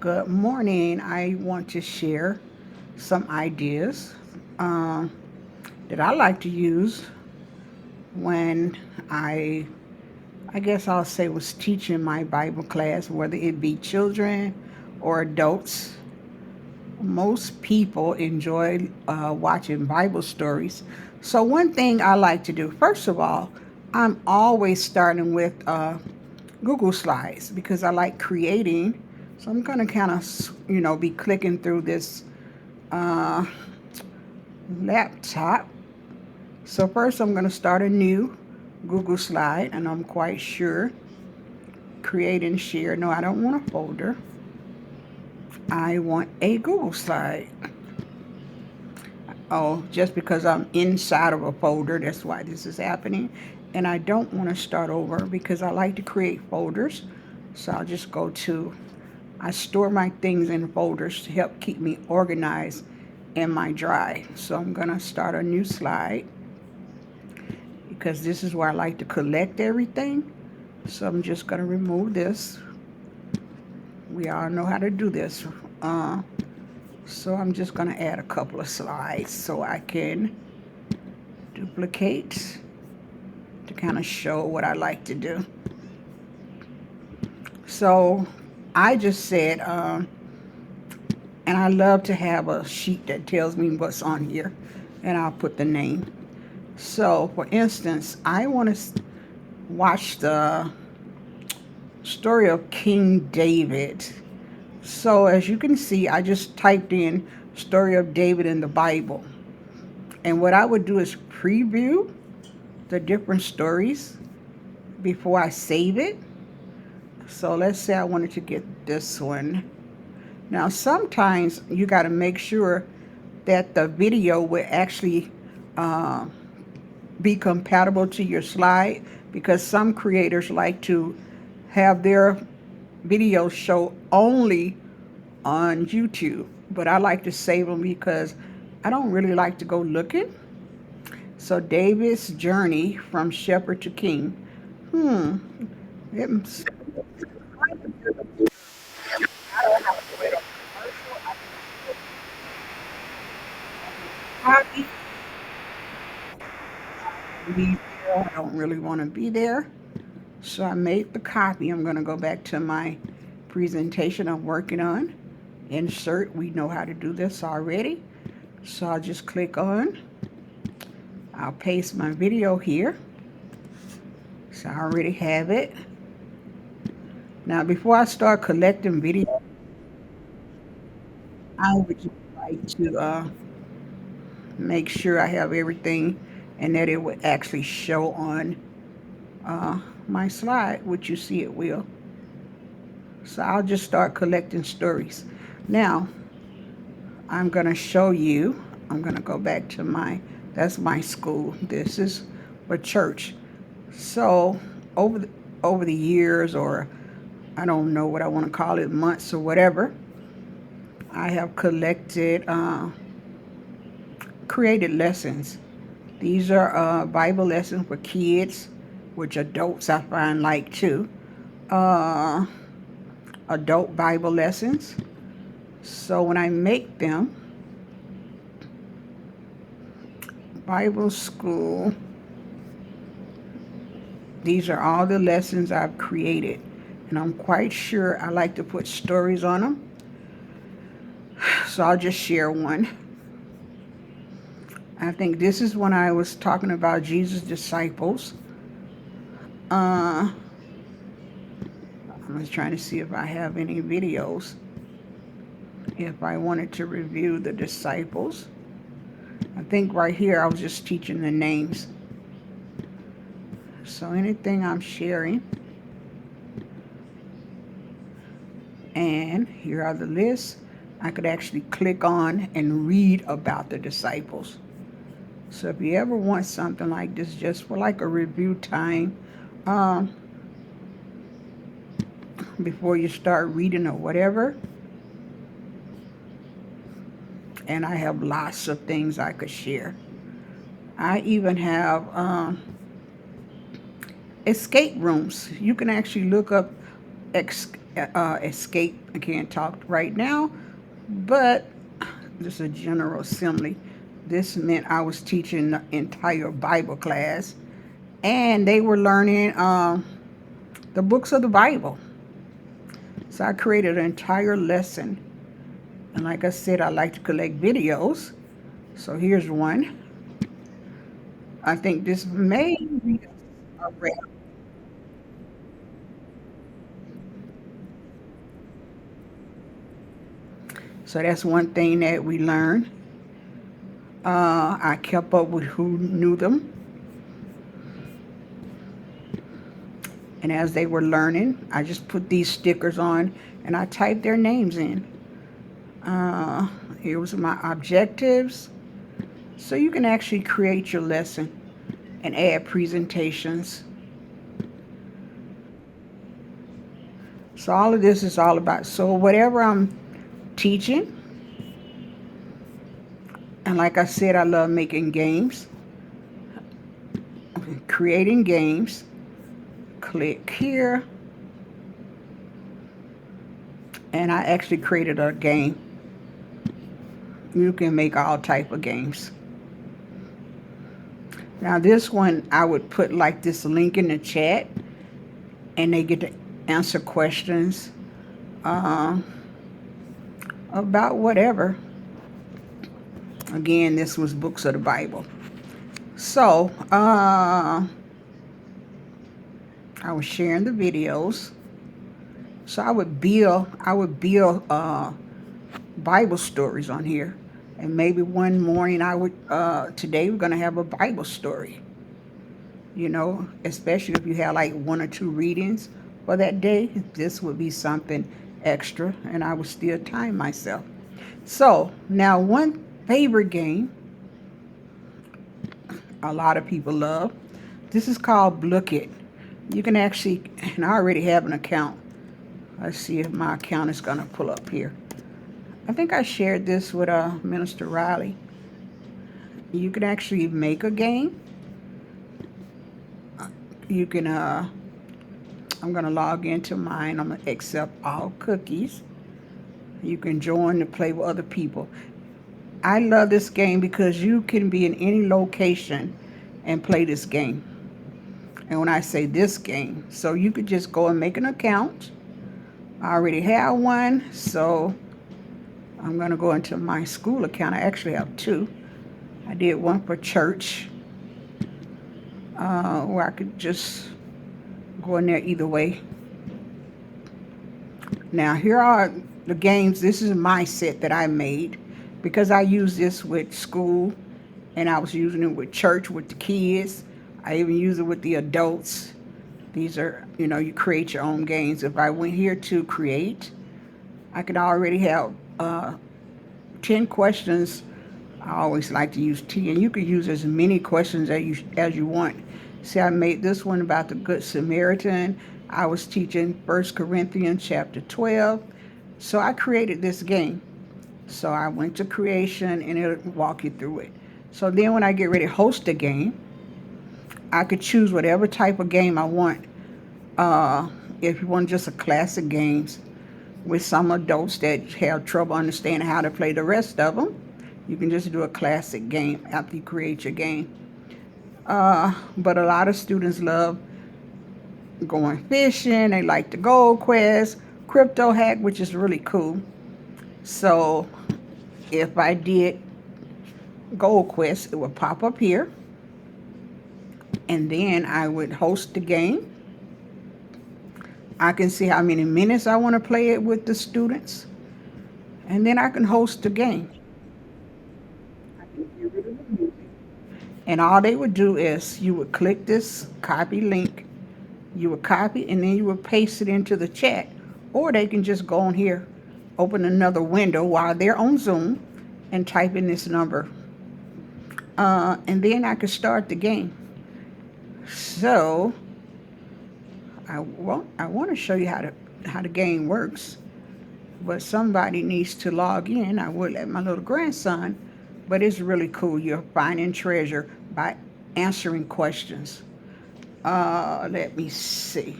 Good morning. I want to share some ideas um, that I like to use when I guess I'll say, was teaching my Bible class, whether it be children or adults. Most people enjoy watching Bible stories. So, one thing I like to do, first of all, I'm always starting with Google Slides because I like creating. So, I'm going to kind of, be clicking through this uh, laptop. So, first, I'm going to start a new Google Slide, and I'm quite sure create and share. No, I don't want a folder. I want a Google Slide. Oh, just because I'm inside of a folder, that's why this is happening. And I don't want to start over because I like to create folders. So I'll just go to, I store my things in folders to help keep me organized in my drive. So I'm going to start a new slide because this is where I like to collect everything. So I'm just going to remove this. We all know how to do this. Uh, so I'm just going to add a couple of slides so I can duplicate to kind of show what I like to do. So I just said, and I love to have a sheet that tells me what's on here, and I'll put the name. So, for instance, I want to watch the story of King David. So, as you can see, I just typed in story of David in the Bible. And what I would do is preview the different stories before I save it. So let's say I wanted to get this one. Now, sometimes you got to make sure that the video will actually uh, be compatible to your slide because some creators like to have their videos show only on YouTube. But I like to save them because I don't really like to go looking. So, David's journey from shepherd to king. Hmm. It's, I don't really want to be there. So I made the copy. I'm going to go back to my presentation I'm working on. Insert. We know how to do this already. So I'll just click on. I'll paste my video here. So I already have it. Now before I start collecting video, I would just like to make sure I have everything and that it would actually show on uh, my slide, which you see it will. So I'll just start collecting stories. Now, I'm going to show you. I'm going to go back to that's my school. This is a church. So over the, over the years, or I don't know what I want to call it, months or whatever, I have created lessons. These are Bible lessons for kids, which adults I find like too. Uh, Adult Bible lessons. So when I make them, Bible school, these are all the lessons I've created. And I'm quite sure I like to put stories on them. So I'll just share one. I think this is when I was talking about Jesus' disciples. Uh, I was trying to see if I have any videos. If I wanted to review the disciples, I think right here I was just teaching the names. So anything I'm sharing, and here are the lists. I could actually click on and read about the disciples. So if you ever want something like this, just for like a review time, um, before you start reading or whatever, and I have lots of things I could share. I even have escape rooms. You can actually look up escape. I can't talk right now, but this is a general assembly. This meant I was teaching the entire Bible class, and they were learning the books of the Bible. So I created an entire lesson. And like I said, I like to collect videos. So here's one. I think this may be a rare. So that's one thing that we learned. I kept up with who knew them. And as they were learning, I just put these stickers on and I typed their names in. Here was my objectives. So you can actually create your lesson and add presentations. So all of this is all about, so whatever I'm teaching, and like I said, I love making games, creating games. Click here, and I actually created a game. You can make all type of games. Now this one, I would put like this link in the chat, and they get to answer questions about whatever. Again, this was books of the Bible. So I was sharing the videos. So I would build Bible stories on here. And maybe one morning today we're going to have a Bible story. You know, especially if you have like one or two readings for that day, this would be something extra, and I would still time myself. So now one favorite game a lot of people love. This is called Book It. You can actually, and I already have an account. Let's see if my account is going to pull up here. I think I shared this with Minister Riley. You can actually make a game. You can, I'm going to log into mine. I'm going to accept all cookies. You can join to play with other people. I love this game because you can be in any location and play this game. And when I say this game, so you could just go and make an account. I already have one, so I'm going to go into my school account. I actually have two. I did one for church, where I could just go in there either way. Now, here are the games. This is my set that I made because I use this with school, and I was using it with church with the kids. I even use it with the adults. These are, you know, you create your own games. If I went here to create, I could already have 10 questions. I always like to use 10. You could use as many questions as you want. See, I made this one about the Good Samaritan. I was teaching 1 Corinthians chapter 12. So I created this game. So I went to creation, and it'll walk you through it. So then when I get ready to host a game, I could choose whatever type of game I want. If you want just a classic games with some adults that have trouble understanding how to play the rest of them, you can just do a classic game after you create your game. But a lot of students love going fishing. They like the Gold Quest, Crypto Hack, which is really cool. So if I did Gold Quest, it would pop up here. And then I would host the game. I can see how many minutes I want to play it with the students. And then I can host the game. And all they would do is you would click this copy link. You would copy, and then you would paste it into the chat. Or they can just go on here, open another window while they're on Zoom, and type in this number. And then I could start the game. So I want to show you how the game works, but somebody needs to log in. I would let my little grandson, but it's really cool. You're finding treasure by answering questions. Let me see.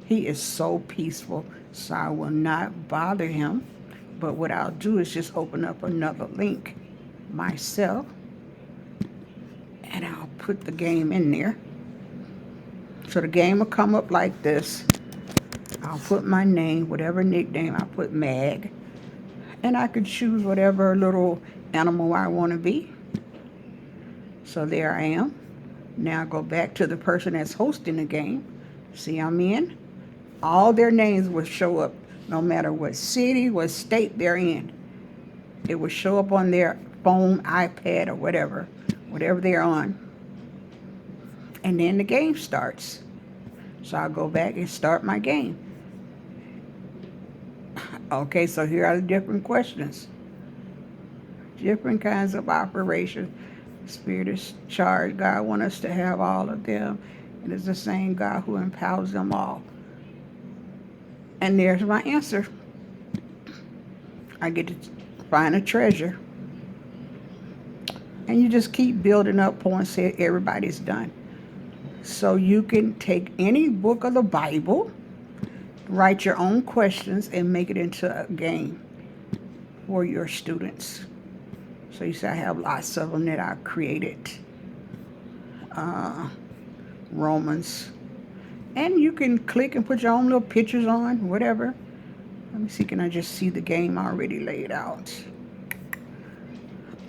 He is so peaceful. So I will not bother him. But what I'll do is just open up another link myself, and I'll put the game in there. So the game will come up like this. I'll put my name, whatever nickname, I'll put Mag. And I could choose whatever little animal I want to be. So there I am. Now I go back to the person that's hosting the game. See, I'm in. All their names will show up no matter what city, what state they're in. It will show up on their phone, iPad, or whatever they're on. And then the game starts. So I'll go back and start my game. Okay, so here are the different questions. Different kinds of operations. Spirit is charged. God wants us to have all of them. And it's the same God who empowers them all. And there's my answer. I get to find a treasure. And you just keep building up points till everybody's done. So you can take any book of the Bible, write your own questions, and make it into a game for your students. So you see, I have lots of them that I created. Romans. And you can click and put your own little pictures on, whatever. Let me see, can I just see the game already laid out?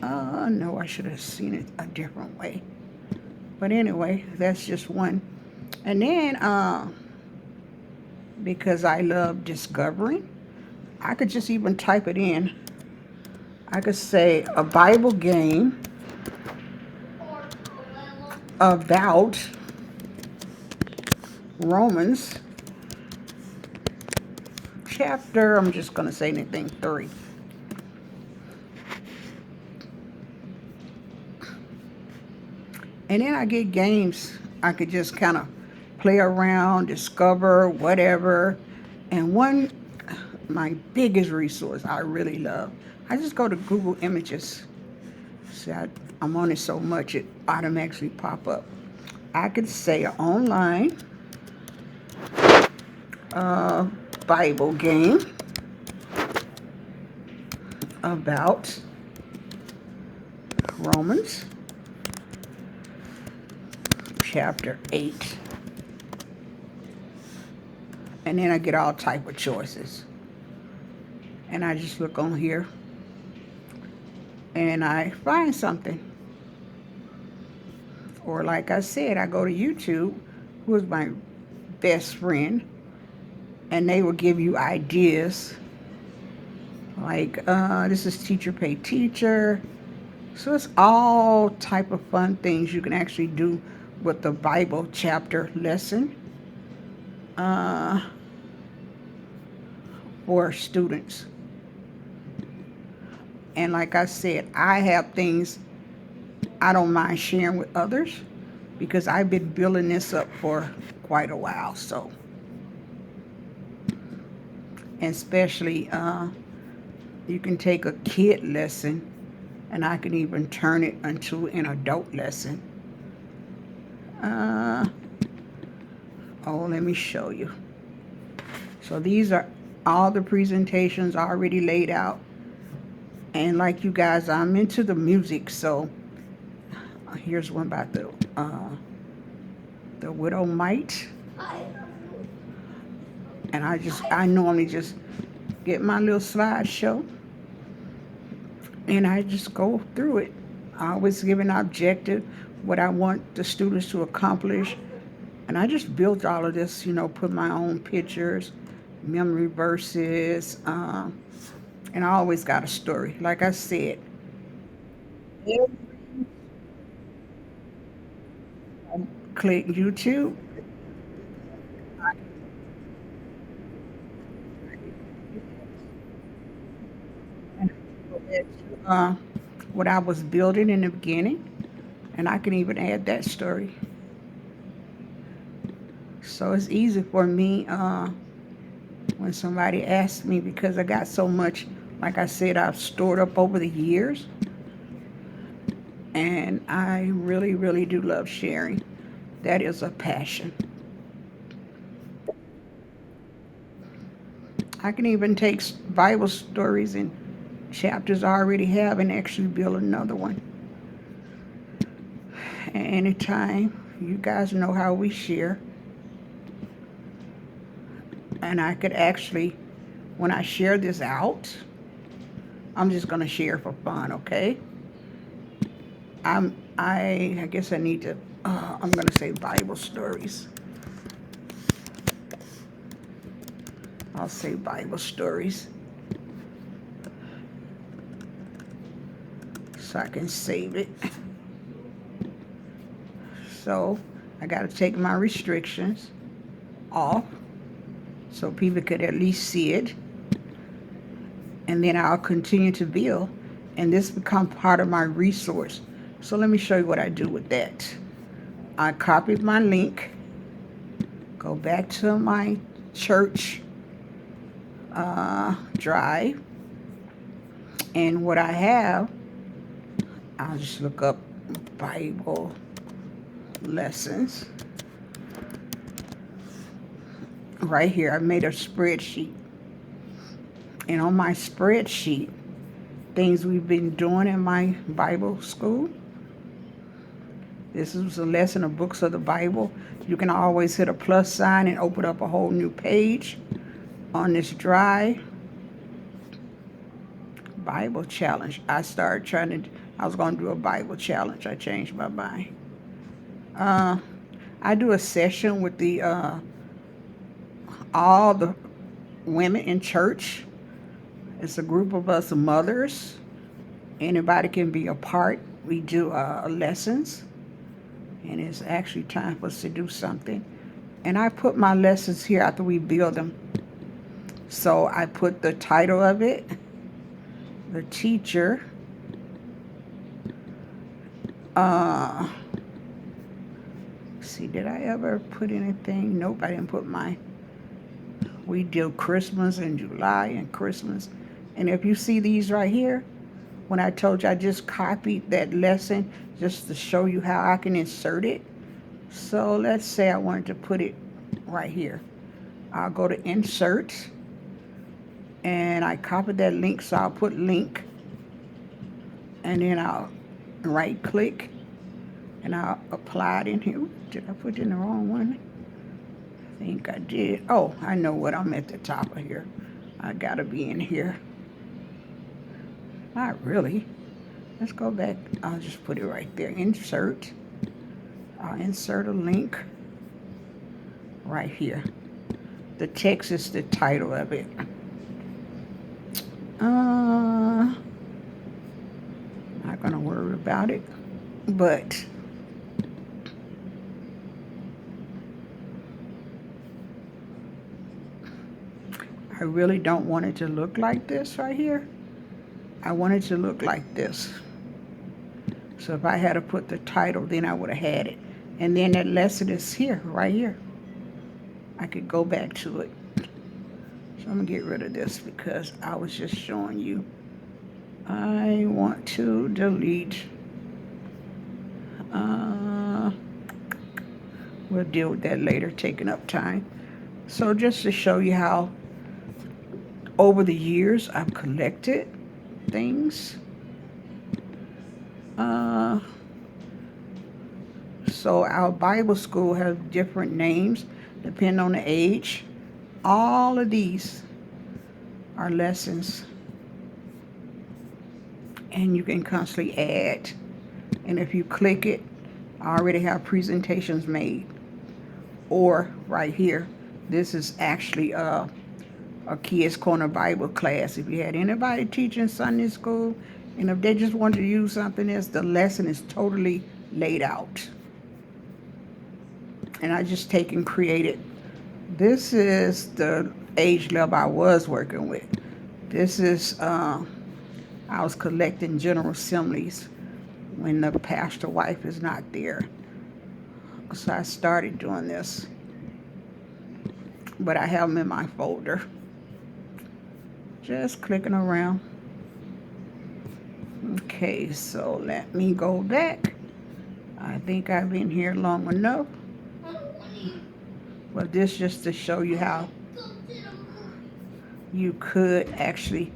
No, I should have seen it a different way. But anyway, that's just one. And then, because I love discovering, I could just even type it in. I could say a Bible game about Romans chapter, I'm just going to say anything, 3. And then I get games I could just kind of play around, discover, whatever. And one, my biggest resource I really love, I just go to Google Images. See, I'm on it so much it automatically pop up. I could say online Bible game about Romans chapter 8. And then I get all type of choices. And I just look on here and I find something. Or like I said, I go to YouTube, who is my best friend, and they will give you ideas. Like, this is Teacher Pay Teacher. So it's all type of fun things you can actually do with the Bible chapter lesson for students. And like I said, I have things I don't mind sharing with others because I've been building this up for quite a while. So, and especially you can take a kid lesson and I can even turn it into an adult lesson. Let me show you. So these are all the presentations already laid out. And like you guys, I'm into the music, so here's one about the Widow Mite. And I normally just get my little slideshow and I just go through it. I always give an objective, what I want the students to accomplish. And I just built all of this, put my own pictures, memory verses, and I always got a story. Like I said, click YouTube. uh, what I was building in the beginning, and I can even add that story. So it's easy for me when somebody asks me because I got so much, like I said, I've stored up over the years, and I really, really do love sharing. That is a passion. I can even take Bible stories and chapters I already have and actually build another one. Anytime. You guys know how we share. And I could actually, when I share this out, I'm just going to share for fun, okay? I guess I need to, I'm going to say Bible stories. I'll say Bible stories so I can save it. So I got to take my restrictions off so people could at least see it. And then I'll continue to build. And this becomes part of my resource. So let me show you what I do with that. I copied my link, go back to my church drive, and what I have, I'll just look up Bible lessons. Right here, I made a spreadsheet. And on my spreadsheet, things we've been doing in my Bible school. This is a lesson of books of the Bible. You can always hit a plus sign and open up a whole new page on this drive. Bible challenge. I was going to do a Bible challenge. I changed my mind. I do a session with all the women in church. It's a group of us mothers. Anybody can be a part. We do lessons. And it's actually time for us to do something. And I put my lessons here after we build them. So I put the title of it, the teacher, see, did I ever put anything? Nope, I didn't put mine. We do Christmas in July and Christmas. And if you see these right here, when I told you I just copied that lesson just to show you how I can insert it. So let's say I wanted to put it right here. I'll go to insert and I copied that link, so I'll put link and then I'll right click and I'll apply it in here. Did I put in the wrong one? I think I did. Oh, I know what, I'm at the top of here. I gotta be in here. Not really. Let's go back. I'll just put it right there. Insert. I'll insert a link right here. The text is the title of it. Not gonna worry about it, but I really don't want it to look like this right here. I want it to look like this. So if I had to put the title, then I would have had it. And then that lesson is here, right here. I could go back to it. So I'm gonna get rid of this because I was just showing you. I want to delete. We'll deal with that later, taking up time. So just to show you how over the years I've collected things. So our Bible school has different names depending on the age. All of these are lessons, and you can constantly add. And if you click it, I already have presentations made. Or right here, this is actually a Kids Corner Bible class. If you had anybody teaching Sunday school, and if they just wanted to use something else, the lesson is totally laid out. And I just take and created. This is the age level I was working with. This is, I was collecting General Assemblies when the pastor wife is not there. So I started doing this. But I have them in my folder. Just clicking around. Okay, so let me go back. I think I've been here long enough. But this just to show you how you could actually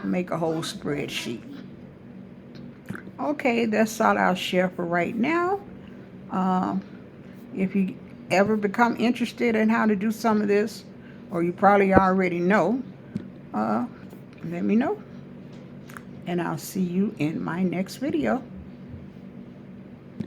make a whole spreadsheet. Okay, that's all I'll share for right now. Um, if you ever become interested in how to do some of this, or you probably already know, uh, let me know. And I'll see you in my next video.